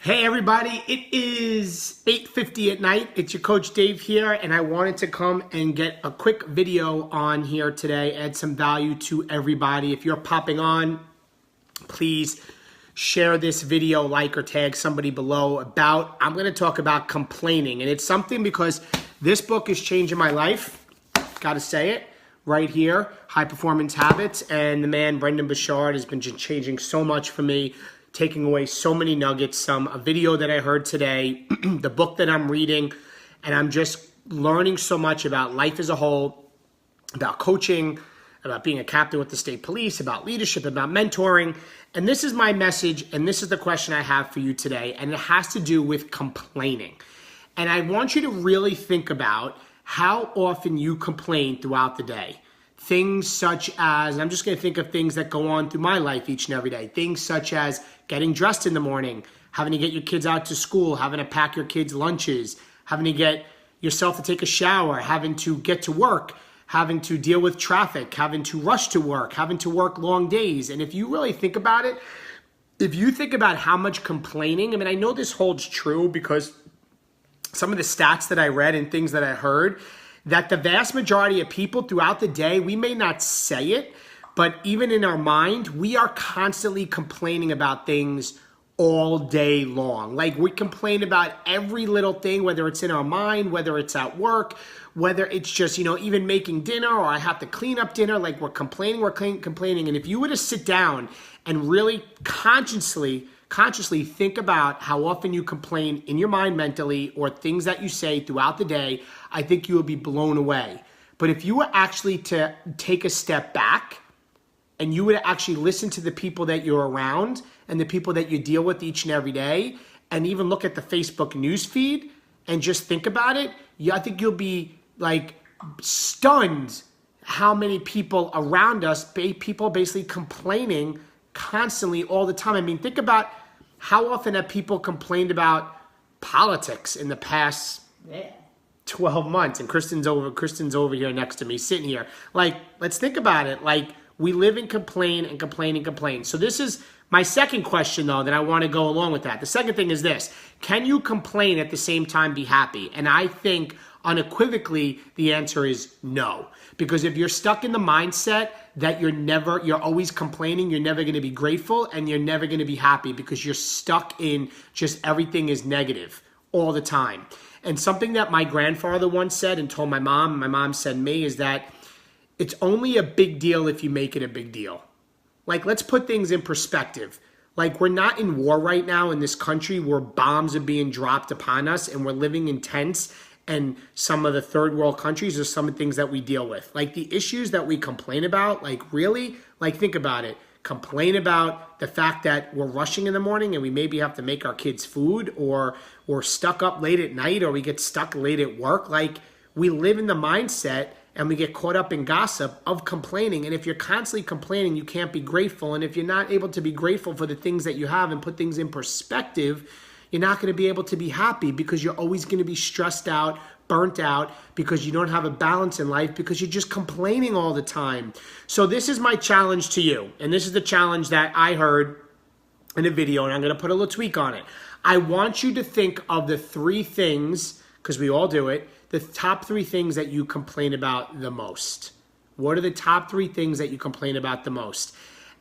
Hey everybody, it is 8:50 at night. It's your coach Dave here, and I wanted to come and get a quick video on here today, add some value to everybody. If you're popping on, please share this video, like or tag somebody below I'm going to talk about complaining. And it's something because this book is changing my life. Got to say it right here, High Performance Habits. And the man, Brendan Bouchard, has been changing so much for me, taking away so many nuggets, a video that I heard today, the book that I'm reading, and I'm just learning so much about life as a whole, about coaching, about being a captain with the state police, about leadership, about mentoring. And this is my message, and this is the question I have for you today, and it has to do with complaining. And I want you to really think about how often you complain throughout the day. Things such as, and I'm just going to think of things that go on through my life each and every day. Things such as getting dressed in the morning, having to get your kids out to school, having to pack your kids' lunches, having to get yourself to take a shower, having to get to work, having to deal with traffic, having to rush to work, having to work long days. And if you really think about it, if you think about how much complaining, I know this holds true because some of the stats that I read and things that I heard, that the vast majority of people throughout the day, we may not say it, but even in our mind, we are constantly complaining about things all day long. Like we complain about every little thing, whether it's in our mind, whether it's at work, whether it's just, even making dinner or I have to clean up dinner, like we're complaining. And if you were to sit down and really consciously think about how often you complain in your mind mentally or things that you say throughout the day, I think you will be blown away. But if you were actually to take a step back and you would actually listen to the people that you're around and the people that you deal with each and every day, and even look at the Facebook news feed and just think about it, I think you'll be like stunned how many people around us, people basically complaining constantly all the time. Think about how often have people complained about politics in the past 12 months. And Kristen's over here next to me, sitting here. Let's think about it. We live and complain and complain and complain. So this is my second question, though, that I want to go along with that. The second thing is this: can you complain at the same time be happy? And I think unequivocally the answer is no. Because if you're stuck in the mindset that you're always complaining, you're never going to be grateful and you're never going to be happy because you're stuck in just everything is negative all the time. And something that my grandfather once said and told my mom said to me, is that it's only a big deal if you make it a big deal. Let's put things in perspective. We're not in war right now in this country where bombs are being dropped upon us and we're living in tents, and some of the third world countries are some of the things that we deal with. The issues that we complain about, really, think about it. Complain about the fact that we're rushing in the morning and we maybe have to make our kids food, or we're stuck up late at night, or we get stuck late at work. We live in the mindset and we get caught up in gossip of complaining. And if you're constantly complaining, you can't be grateful. And if you're not able to be grateful for the things that you have and put things in perspective, you're not going to be able to be happy because you're always going to be stressed out, burnt out, because you don't have a balance in life because you're just complaining all the time. So this is my challenge to you. And this is the challenge that I heard in a video, and I'm going to put a little tweak on it. I want you to think of the three things, because we all do it, the top three things that you complain about the most. What are the top three things that you complain about the most?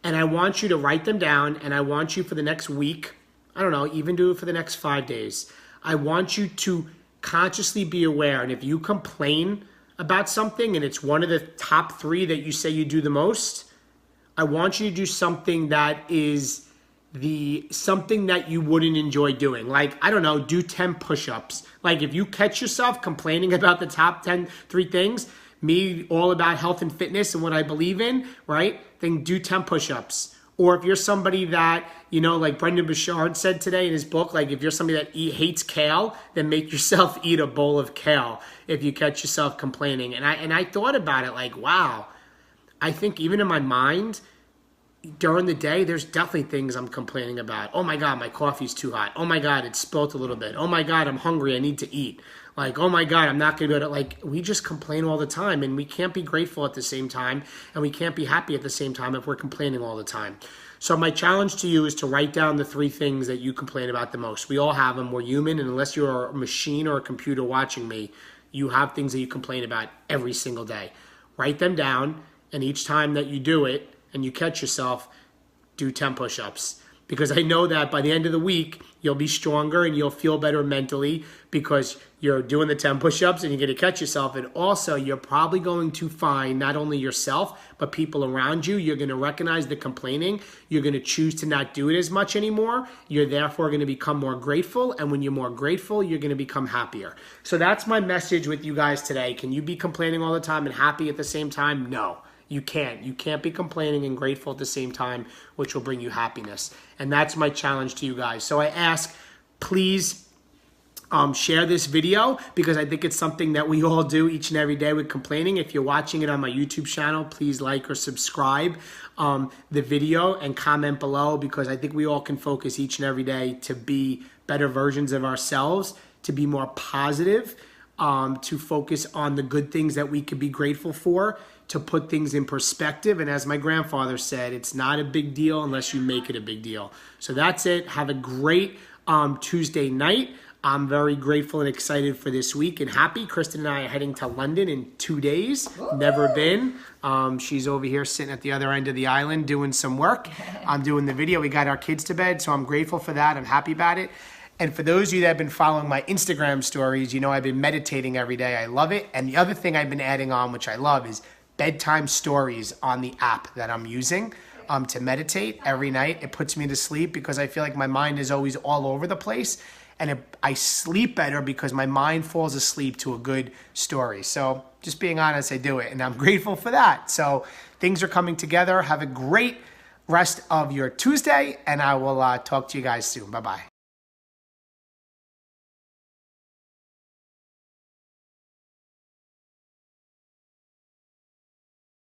And I want you to write them down, and I want you for the next week, I don't know, even do it for the next 5 days. I want you to consciously be aware. And if you complain about something and it's one of the top three that you say you do the most, I want you to do something that is something that you wouldn't enjoy doing. I don't know, do 10 push-ups. If you catch yourself complaining about the top 3 things, me all about health and fitness and what I believe in, right? Then do 10 push-ups. Or if you're somebody that, like Brendan Bouchard said today in his book, if you're somebody that hates kale, then make yourself eat a bowl of kale if you catch yourself complaining. And I thought about it wow, I think even in my mind, during the day, there's definitely things I'm complaining about. Oh my God, my coffee's too hot. Oh my God, it spilt a little bit. Oh my God, I'm hungry, I need to eat. Oh my God, I'm not going to do it. We just complain all the time, and we can't be grateful at the same time, and we can't be happy at the same time if we're complaining all the time. So my challenge to you is to write down the 3 things that you complain about the most. We all have them. We're human, and unless you're a machine or a computer watching me, you have things that you complain about every single day. Write them down, and each time that you do it and you catch yourself, do 10 push-ups. Because I know that by the end of the week, you'll be stronger and you'll feel better mentally because you're doing the 10 push-ups and you're going to catch yourself. And also, you're probably going to find not only yourself, but people around you. You're going to recognize the complaining. You're going to choose to not do it as much anymore. You're therefore going to become more grateful. And when you're more grateful, you're going to become happier. So that's my message with you guys today. Can you be complaining all the time and happy at the same time? No. You can't. You can't be complaining and grateful at the same time, which will bring you happiness. And that's my challenge to you guys. So I ask, please share this video because I think it's something that we all do each and every day with complaining. If you're watching it on my YouTube channel, please like or subscribe the video and comment below because I think we all can focus each and every day to be better versions of ourselves, to be more positive, to focus on the good things that we could be grateful for, to put things in perspective. And as my grandfather said, it's not a big deal unless you make it a big deal. So that's it. Have a great Tuesday night. I'm very grateful and excited for this week and happy. Kristen and I are heading to London in 2 days. Never been. She's over here sitting at the other end of the island doing some work. I'm doing the video. We got our kids to bed, so I'm grateful for that. I'm happy about it. And for those of you that have been following my Instagram stories, you know I've been meditating every day. I love it. And the other thing I've been adding on, which I love, is bedtime stories on the app that I'm using to meditate every night. It puts me to sleep because I feel like my mind is always all over the place. And I sleep better because my mind falls asleep to a good story. So just being honest, I do it. And I'm grateful for that. So things are coming together. Have a great rest of your Tuesday. And I will talk to you guys soon. Bye-bye.